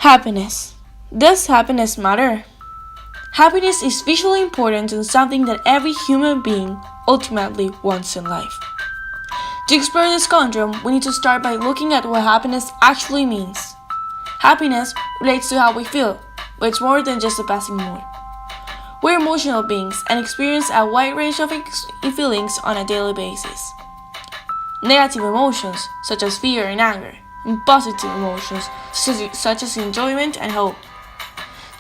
Happiness. Does happiness matter? Happiness is visually important and something that every human being ultimately wants in life. To explore this conundrum, we need to start by looking at what happiness actually means. Happiness relates to how we feel, but it's more than just a passing mood. We're emotional beings and experience a wide range of feelings on a daily basis. Negative emotions, such as fear and anger, and positive emotions, such as enjoyment and hope.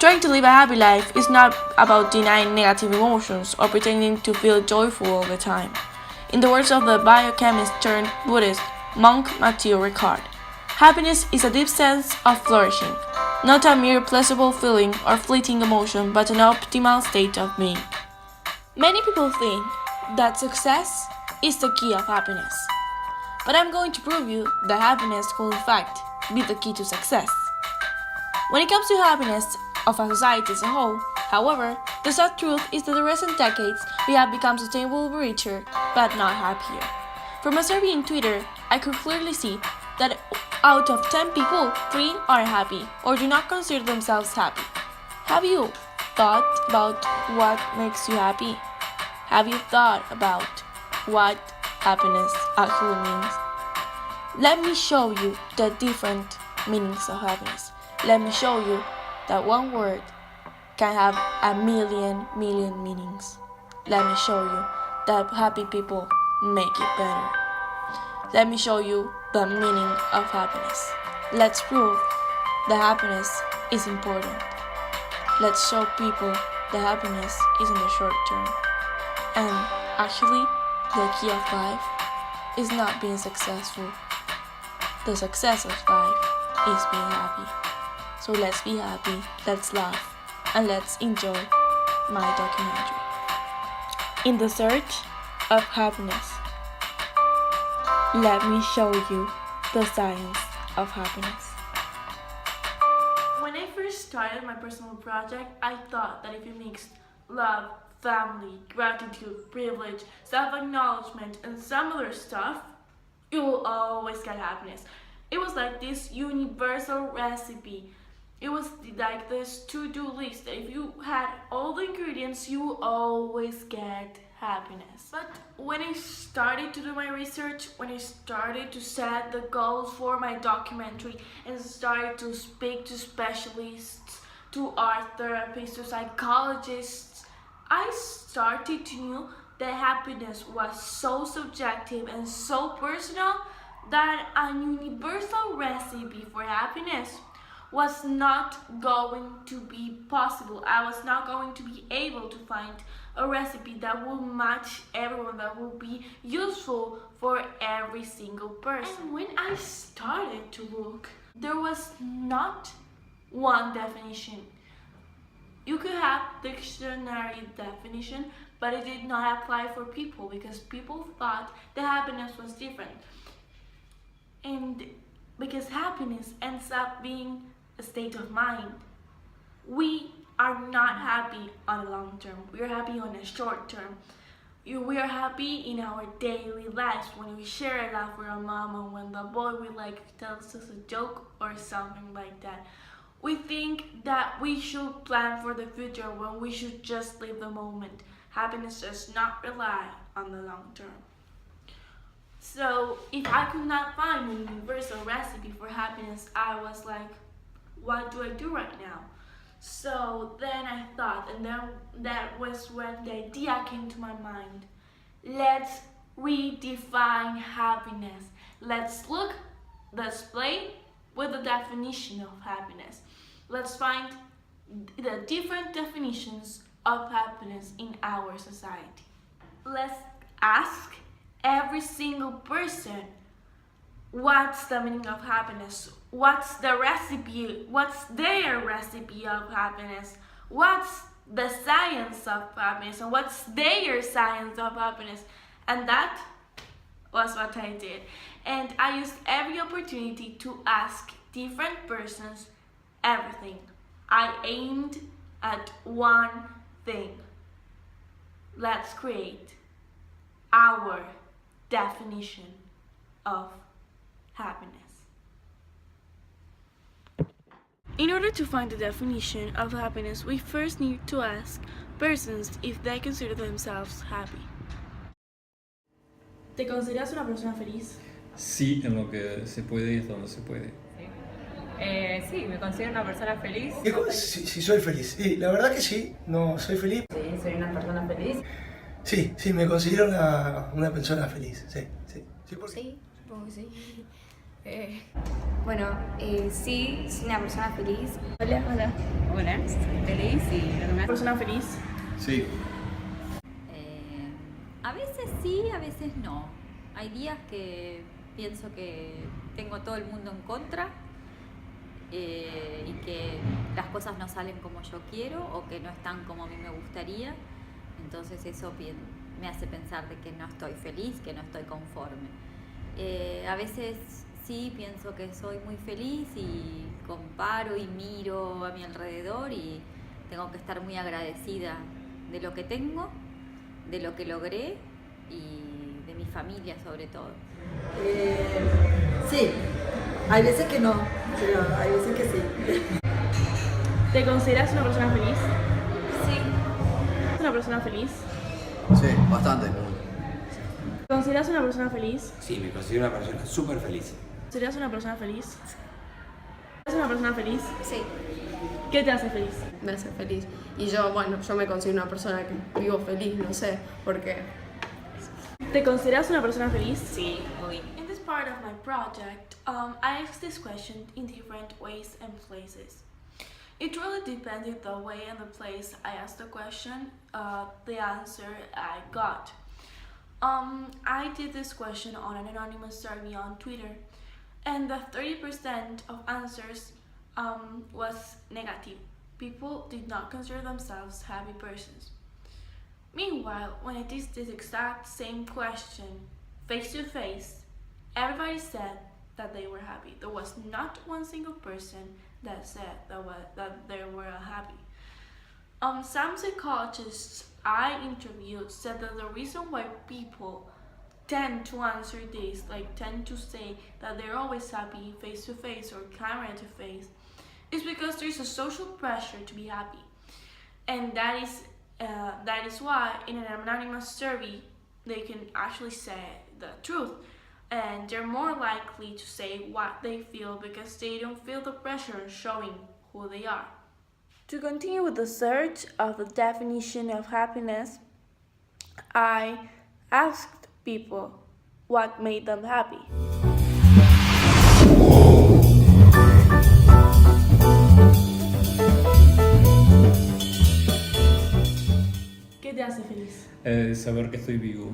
Trying to live a happy life is not about denying negative emotions or pretending to feel joyful all the time. In the words of the biochemist turned Buddhist monk Matthieu Ricard, happiness is a deep sense of flourishing, not a mere pleasurable feeling or fleeting emotion, but an optimal state of being. Many people think that success is the key of happiness, but I'm going to prove you that happiness could in fact be the key to success. When it comes to happiness of a society as a whole, however, the sad truth is that in recent decades we have become sustainably richer but not happier. From a survey in Twitter, I could clearly see that out of 10 people, 3 are happy or do not consider themselves happy. Have you thought about what makes you happy? Have you thought about what happiness actually means? Let me show you the different meanings of happiness. Let me show you that one word can have a million meanings. Let me show you that happy people make it better. Let me show you the meaning of happiness. Let's prove that happiness is important. Let's show people that happiness is in the short term. And actually, the key of life is not being successful. The success of life is being happy. So let's be happy, let's laugh, and let's enjoy my documentary. In the search of happiness, let me show you the science of happiness. When I first started my personal project, I thought that if you mixed love, family, gratitude, privilege, self-acknowledgement, and some other stuff, you will always get happiness. It was like this universal recipe. It was like this to-do list that if you had all the ingredients, you will always get happiness. But when I started to do my research, when I started to set the goals for my documentary and started to speak to specialists, to art therapists, to psychologists, I started to know that happiness was so subjective and so personal that a universal recipe for happiness was not going to be possible. I was not going to be able to find a recipe that will match everyone, that will be useful for every single person. And when I started to look, there was not one definition. You could have dictionary definition, but it did not apply for people because people thought that happiness was different. And because happiness ends up being a state of mind, we are not happy on the long term. We are happy on a short term. We are happy in our daily lives when we share a laugh with our mama, when the boy we like tells us a joke or something like that. We think that we should plan for the future when we should just live the moment. Happiness does not rely on the long term. So if I could not find a universal recipe for happiness, I was like, what do I do right now? So then I thought, and then that was when the idea came to my mind. Let's redefine happiness. Let's play with the definition of happiness. Let's find the different definitions of happiness in our society. Let's ask every single person, what's the meaning of happiness? What's the recipe? What's their recipe of happiness? What's the science of happiness? And what's their science of happiness? And that was what I did. And I used every opportunity to ask different persons everything. I aimed at one thing. Let's create our definition of happiness. In order to find the definition of happiness, we first need to ask persons if they consider themselves happy. ¿Te consideras una persona feliz? Sí, en lo que se puede y hasta donde se puede. Sí, me considero una persona feliz. Sí, soy feliz. Sí, la verdad que sí, no soy feliz. Sí, soy una persona feliz. Sí, me considero una persona feliz. Sí. Sí, supongo que sí. Bueno, sí, soy una persona feliz. Hola. Hola, soy feliz y lo que me hace... ¿Persona feliz? Sí. A veces sí, a veces no. Hay días que pienso que tengo todo el mundo en contra y que las cosas no salen como yo quiero o que no están como a mí me gustaría. Entonces eso me hace pensar de que no estoy feliz, que no estoy conforme. A veces sí pienso que soy muy feliz y comparo y miro a mi alrededor y tengo que estar muy agradecida de lo que tengo, de lo que logré y de mi familia sobre todo. Sí, hay veces que no, pero hay veces que sí. ¿Te consideras una persona feliz? Sí. ¿Eres una persona feliz? Sí, bastante. ¿Te consideras una persona feliz? Sí, me considero una persona súper feliz. ¿Serías una persona feliz? ¿Eres una persona feliz? Sí. ¿Qué te hace feliz? Me hace feliz. Y yo me considero una persona que vivo feliz, no sé, porque... ¿Te consideras una persona feliz? Sí, muy. In this part of my project, I asked this question in different ways and places. It really depended the way and the place I asked the question, the answer I got. I did this question on an anonymous survey on Twitter, and the 30% of answers was negative. People did not consider themselves happy persons. Meanwhile, when I did this exact same question, face to face, everybody said that they were happy. There was not one single person that said that they were unhappy. Some psychologists I interviewed said that the reason why people tend to answer this, like tend to say that they're always happy face to face or camera to face, is because there's a social pressure to be happy. And that is why in an anonymous survey they can actually say the truth, and they're more likely to say what they feel because they don't feel the pressure showing who they are. To continue with the search of the definition of happiness, I asked people what made them happy. ¿Qué te hace feliz? Saber que estoy vivo.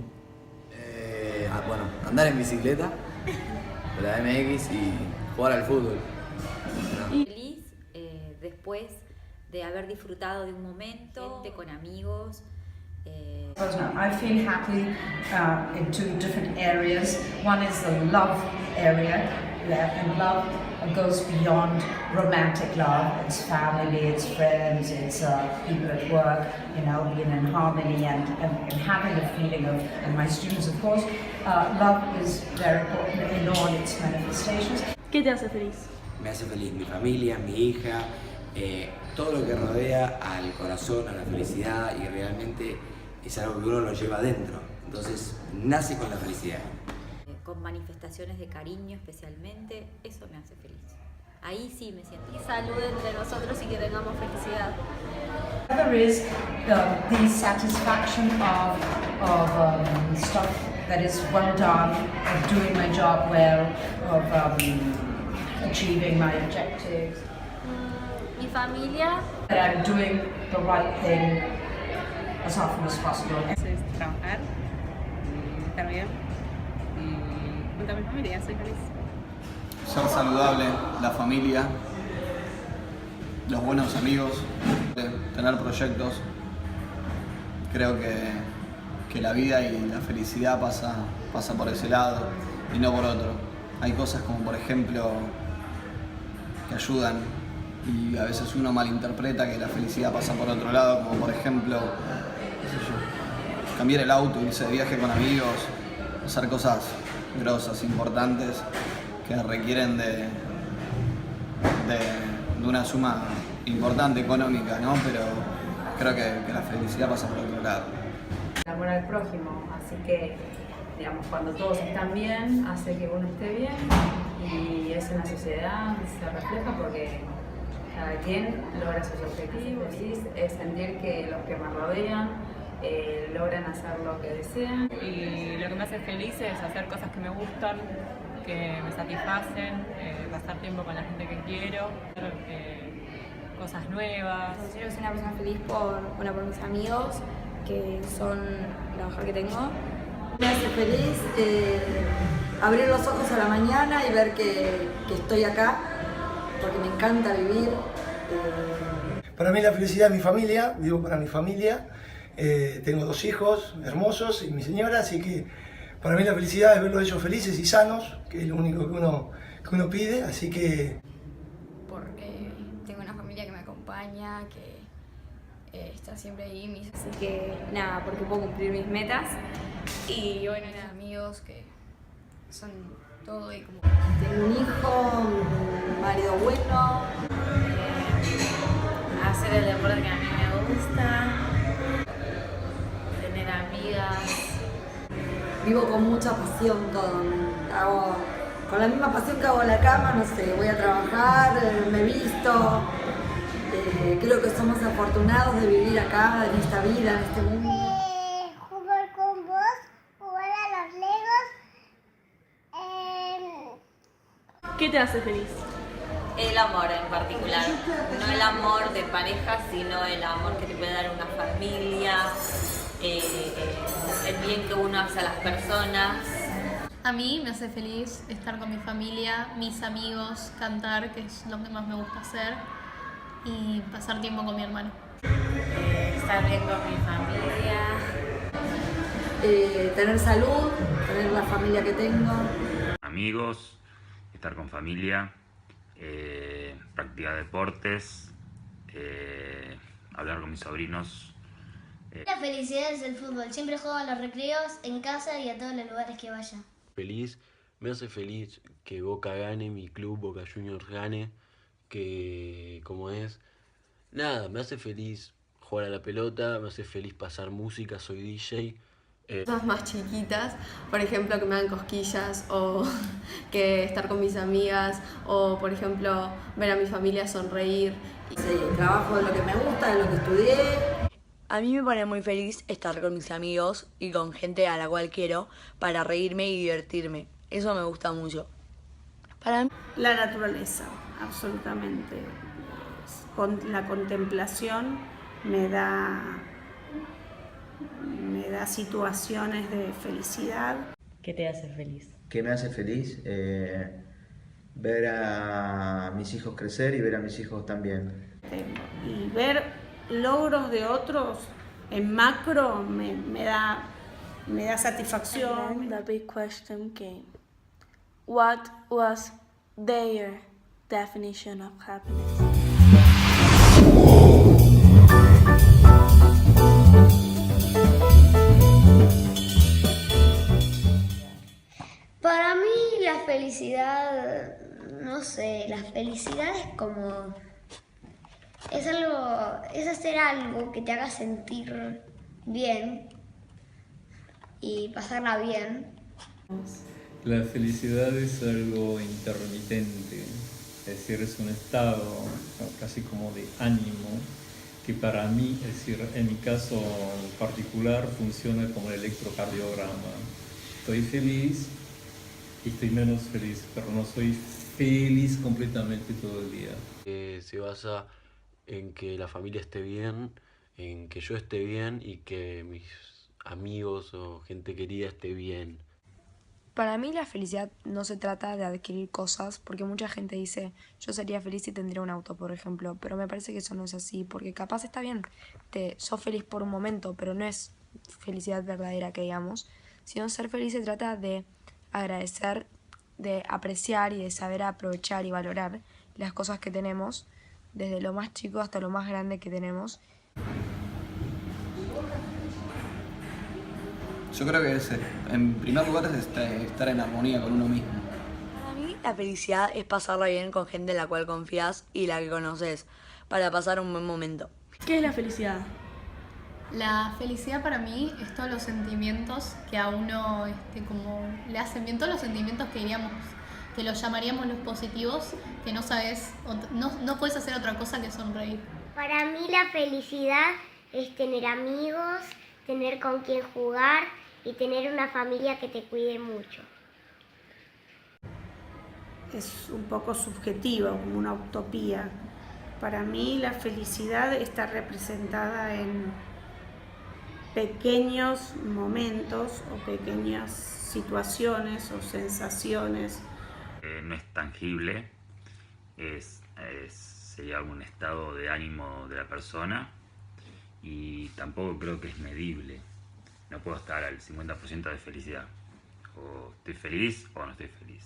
Bueno, andar en bicicleta, con la MX y jugar al fútbol. Feliz después de haber disfrutado de un momento con amigos. I feel happy in two different areas. One is the love area, and love goes beyond romantic love. It's family, it's friends, it's people at work, being in harmony and having a feeling of, and my students of course, love is very important in all its manifestations. ¿Qué te hace feliz? Me hace feliz mi familia, mi hija, todo lo que rodea al corazón, a la felicidad, y realmente es algo que uno lo lleva adentro. Entonces nace con la felicidad. Con manifestaciones de cariño especialmente, eso me hace feliz. Ahí sí me siento. Y salud entre nosotros y que tengamos felicidad. There is the satisfaction of stuff that is well done, of doing my job well, of achieving my objectives. Mi familia. That I'm doing the right thing as often as possible. Eso es trabajar, estar bien y junto a mi familia, soy feliz. Ser saludable, la familia, los buenos amigos, tener proyectos. Creo que la vida y la felicidad pasa por ese lado y no por otro. Hay cosas como por ejemplo que ayudan y a veces uno malinterpreta que la felicidad pasa por otro lado, como por ejemplo, cambiar el auto, irse de viaje con amigos, hacer cosas grosas, importantes, que requieren de una suma importante económica, ¿no? Pero creo que la felicidad pasa por otro lado. El amor al prójimo, así que, digamos, cuando todos están bien, hace que uno esté bien y eso en la sociedad se refleja porque cada quien logra sus objetivos. Es sentir que los que me rodean logran hacer lo que desean. Y lo que me hace feliz es hacer cosas que me gustan, que me satisfacen, pasar tiempo con la gente que quiero, cosas nuevas. Considero que soy una persona feliz por mis amigos, que son lo mejor que tengo. Me hace feliz abrir los ojos a la mañana y ver que estoy acá, porque me encanta vivir. Para mí la felicidad es mi familia, vivo para mi familia. Tengo 2 hijos hermosos y mi señora, así que para mí la felicidad es verlos ellos felices y sanos, que es lo único que uno pide, así que... Porque tengo una familia que me acompaña, que está siempre ahí. Así que nada, porque puedo cumplir mis metas. Y bueno, nada, amigos que son todo y como... Tengo un hijo, un marido bueno. Hacer el deporte que a mí me gusta, tener amigas. Vivo con mucha pasión todo. Hago con la misma pasión que hago la cama, no sé, voy a trabajar, me visto. Creo que somos afortunados de vivir acá, en esta vida, en este mundo. Jugar con vos, jugar a los Legos. ¿Qué te hace feliz? El amor en particular, no el amor de pareja, sino el amor que te puede dar una familia, el bien que uno hace a las personas. A mí me hace feliz estar con mi familia, mis amigos, cantar, que es lo que más me gusta hacer, y pasar tiempo con mi hermano. Estar bien con mi familia. Tener salud, tener la familia que tengo. Amigos, estar con familia, practicar deportes, hablar con mis sobrinos. La felicidad es el fútbol. Siempre juego a los recreos, en casa y a todos los lugares que vaya. Feliz, me hace feliz que Boca gane, mi club Boca Juniors gane, que como es, nada, me hace feliz jugar a la pelota, me hace feliz pasar música, soy DJ. Cosas más chiquitas, por ejemplo que me hagan cosquillas o que estar con mis amigas o por ejemplo ver a mi familia sonreír. Sí, trabajo de lo que me gusta, de lo que estudié. A mí me pone muy feliz estar con mis amigos y con gente a la cual quiero para reírme y divertirme. Eso me gusta mucho. Para mí... La naturaleza, absolutamente. La contemplación me da situaciones de felicidad. ¿Qué te hace feliz? ¿Qué me hace feliz? Ver a mis hijos crecer y ver a mis hijos también. Y ver logros de otros en macro me da satisfacción. And then the big question came. What was their definition of happiness? Para mí la felicidad, no sé, la felicidad es como... Es hacer algo que te haga sentir bien y pasarla bien. La felicidad es algo intermitente, es decir, es un estado casi como de ánimo que para mí, es decir, en mi caso particular, funciona como el electrocardiograma. Estoy feliz y estoy menos feliz, pero no soy feliz completamente todo el día. Se basa en que la familia esté bien, en que yo esté bien y que mis amigos o gente querida esté bien. Para mí la felicidad no se trata de adquirir cosas, porque mucha gente dice, yo sería feliz si tendría un auto, por ejemplo, pero me parece que eso no es así, porque capaz está bien, sos feliz por un momento, pero no es felicidad verdadera que digamos, sino ser feliz se trata de agradecer, de apreciar y de saber aprovechar y valorar las cosas que tenemos, desde lo más chico hasta lo más grande que tenemos. Yo creo que en primer lugar es estar en armonía con uno mismo. Para mí la felicidad es pasarla bien con gente en la cual confías y la que conoces, para pasar un buen momento. ¿Qué es la felicidad? La felicidad para mí es todos los sentimientos que a uno como le hacen bien, todos los sentimientos que diríamos, que los llamaríamos los positivos, que no sabes, no puedes hacer otra cosa que sonreír. Para mí la felicidad es tener amigos, tener con quien jugar y tener una familia que te cuide mucho. Es un poco subjetivo, como una utopía. Para mí la felicidad está representada en pequeños momentos o pequeñas situaciones o sensaciones. No es tangible, sería un estado de ánimo de la persona y tampoco creo que es medible. No puedo estar al 50% de felicidad. O estoy feliz o no estoy feliz.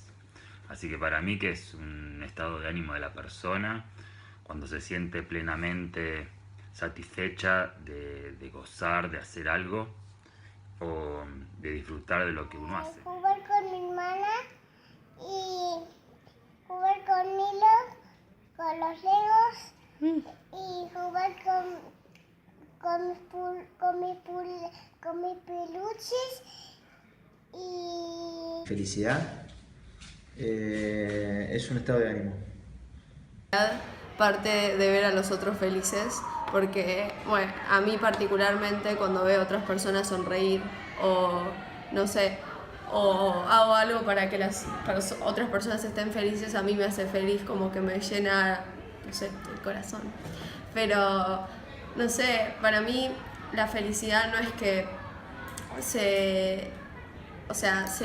Así que para mí que es un estado de ánimo de la persona cuando se siente plenamente satisfecha de gozar, de hacer algo o de disfrutar de lo que uno hace. Jugar con mi hermana y jugar con Milo, con los Legos y jugar con mis peluches y... Felicidad es un estado de ánimo. Parte de ver a los otros felices, porque bueno, a mí particularmente cuando veo a otras personas sonreír o no sé, o hago algo para que las otras personas estén felices, a mí me hace feliz, como que me llena, no sé, el corazón. Pero no sé, para mí la felicidad no es que se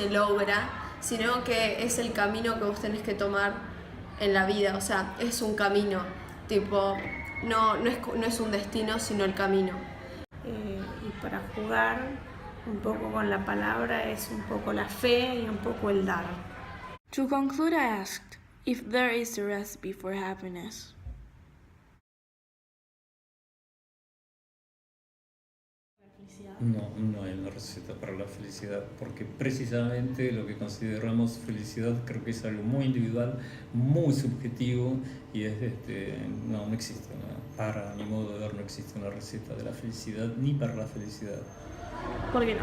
logra, sino que es el camino que vos tenés que tomar en la vida, o sea, es un camino, tipo, no es un destino, sino el camino. Y para jugar un poco con la palabra es un poco la fe y un poco el dar. To conclude, I asked if there is a recipe for happiness. No hay una receta para la felicidad, porque precisamente lo que consideramos felicidad creo que es algo muy individual, muy subjetivo y no existe para mi modo de ver, no existe una receta de la felicidad ni para la felicidad. ¿Por qué no?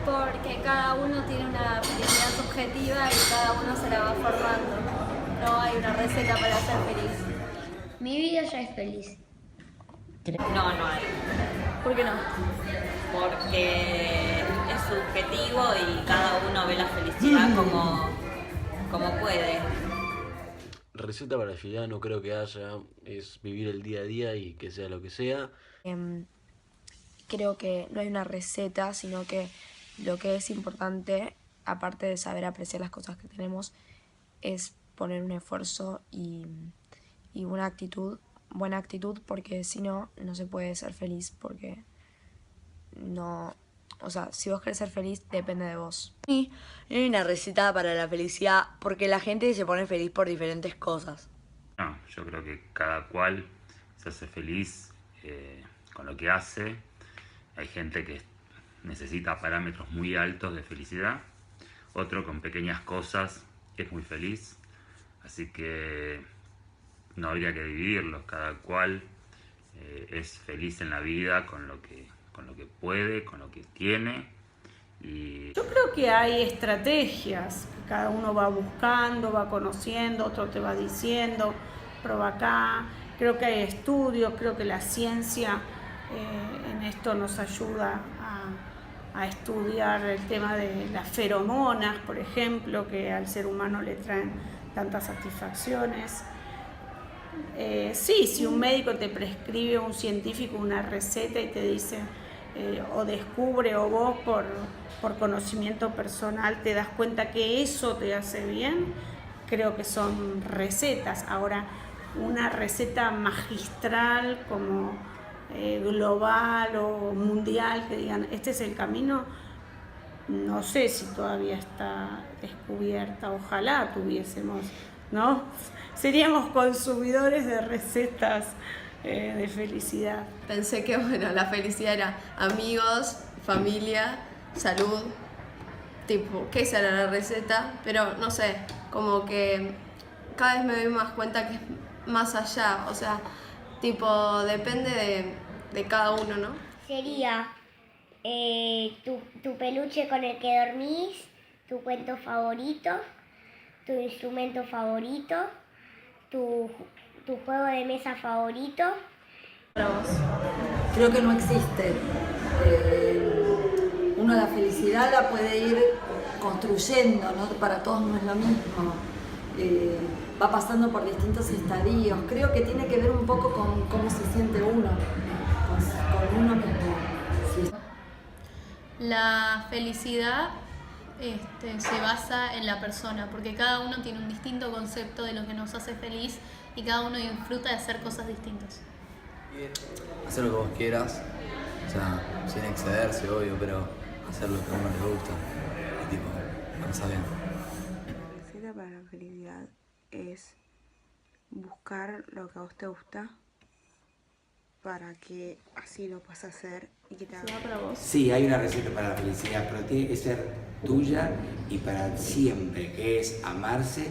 Porque cada uno tiene una felicidad subjetiva y cada uno se la va formando. No hay una receta para ser feliz. Mi vida ya es feliz. No hay. ¿Por qué no? Porque es subjetivo y cada uno ve la felicidad como puede. Receta para la felicidad no creo que haya, es vivir el día a día y que sea lo que sea. Creo que no hay una receta, sino que lo que es importante, aparte de saber apreciar las cosas que tenemos, es poner un esfuerzo y una buena actitud, porque si no, no se puede ser feliz, porque no, o sea, si vos querés ser feliz, depende de vos. Sí, no hay una receta para la felicidad, porque la gente se pone feliz por diferentes cosas. No, yo creo que cada cual se hace feliz con lo que hace. Hay gente que necesita parámetros muy altos de felicidad, otro con pequeñas cosas es muy feliz, así que no habría que dividirlos, cada cual es feliz en la vida con lo que puede, con lo que tiene. Y yo creo que hay estrategias que cada uno va buscando, va conociendo, otro te va diciendo, prueba acá. Creo que hay estudios, creo que la ciencia en esto nos ayuda a estudiar el tema de las feromonas, por ejemplo, que al ser humano le traen tantas satisfacciones. Sí, si un médico te prescribe, un científico, una receta y te dice, o descubre, o vos por conocimiento personal te das cuenta que eso te hace bien, creo que son recetas. Ahora, una receta magistral como global o mundial, que digan, este es el camino, no sé si todavía está descubierta. Ojalá tuviésemos, ¿no? Seríamos consumidores de recetas de felicidad. Pensé que, bueno, la felicidad era amigos, familia, salud, tipo, que esa era la receta, pero no sé, como que cada vez me doy más cuenta que es más allá, o sea, tipo, depende de cada uno, ¿no? Sería tu peluche con el que dormís, tu cuento favorito, tu instrumento favorito, tu juego de mesa favorito. Para vos. Creo que no existe. Uno la felicidad la puede ir construyendo, ¿no? Para todos no es lo mismo. Va pasando por distintos estadios. Creo que tiene que ver un poco con cómo se siente uno, con uno mismo. Sí. La felicidad se basa en la persona, porque cada uno tiene un distinto concepto de lo que nos hace feliz y cada uno disfruta de hacer cosas distintas. Hacer lo que vos quieras, o sea, sin excederse, obvio, pero hacer lo que a uno le gusta y tipo, pasar bien. La receta para la felicidad es buscar lo que a vos te gusta para que así lo puedas hacer y que te haga para vos. Sí, hay una receta para la felicidad, pero tiene que ser tuya y para siempre, que es amarse,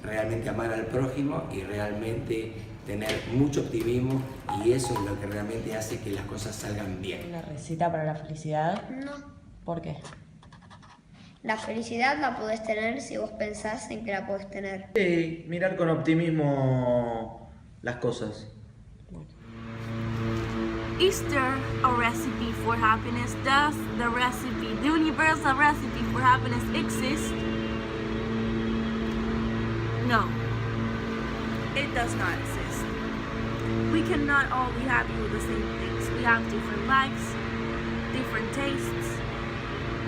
realmente amar al prójimo y realmente tener mucho optimismo, y eso es lo que realmente hace que las cosas salgan bien. ¿La receta para la felicidad? No. ¿Por qué? La felicidad la podés tener si vos pensás en que la podés tener. Sí, mirar con optimismo las cosas. Is there a recipe for happiness? Does the universal recipe for happiness exist? No, it does not exist. We cannot all be happy with the same things. We have different lives, different tastes,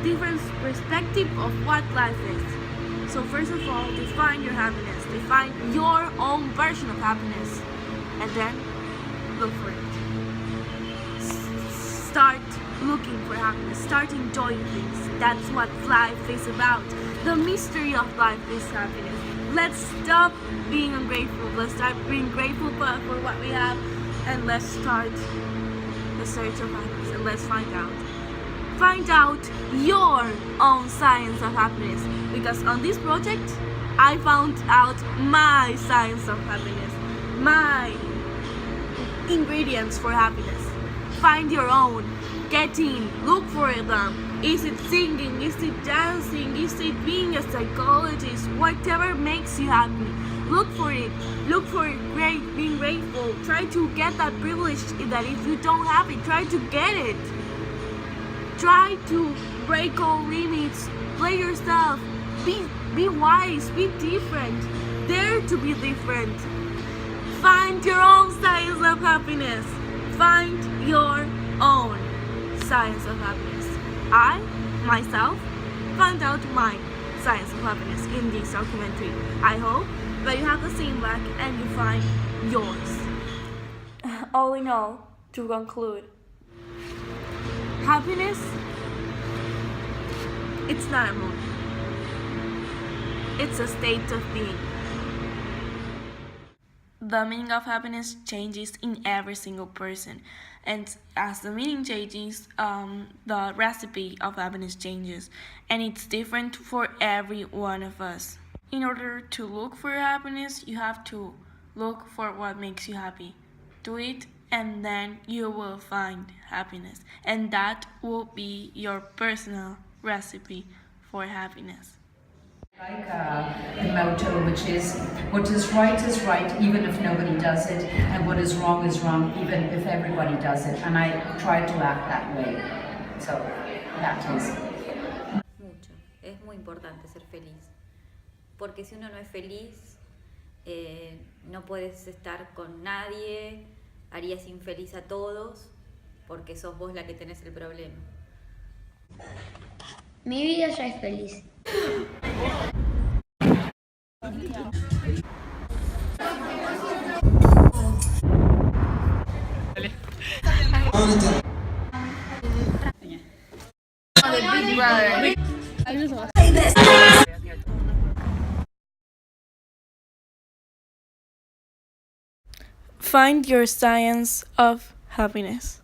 different perspective of what life is. So first of all, define your happiness. Define your own version of happiness. And then, look for it. Start looking for happiness. Start enjoying things. That's what life is about. The mystery of life is happiness. Let's stop being ungrateful. Let's start being grateful for what we have. And let's start the search of happiness. And let's find out. Find out your own science of happiness. Because on this project, I found out my science of happiness. My ingredients for happiness. Find your own. Get in. Look for them. Is it singing? Is it dancing? Is it being a psychologist? Whatever makes you happy. Look for it. Look for it. Being grateful. Try to get that privilege that if you don't have it, try to get it. Try to break all limits. Play yourself. Be wise. Be different. Dare to be different. Find your own science of happiness. Find your own science of happiness. I, myself, found out my science of happiness in this documentary. I hope that you have the same luck and you find yours. All in all, to conclude, happiness, it's not a mood. It's a state of being. The meaning of happiness changes in every single person, and as the meaning changes, the recipe of happiness changes, and it's different for every one of us. In order to look for happiness, you have to look for what makes you happy. Do it, and then you will find happiness, and that will be your personal recipe for happiness. Like the motto, which is, what is right even if nobody does it, and what is wrong even if everybody does it, and I try to act that way. So that is. Mucho, es muy importante ser feliz, porque si uno no es feliz, no puedes estar con nadie, harías infeliz a todos, porque sos vos la que tenés el problema. Mi vida ya es feliz. Find your science of happiness.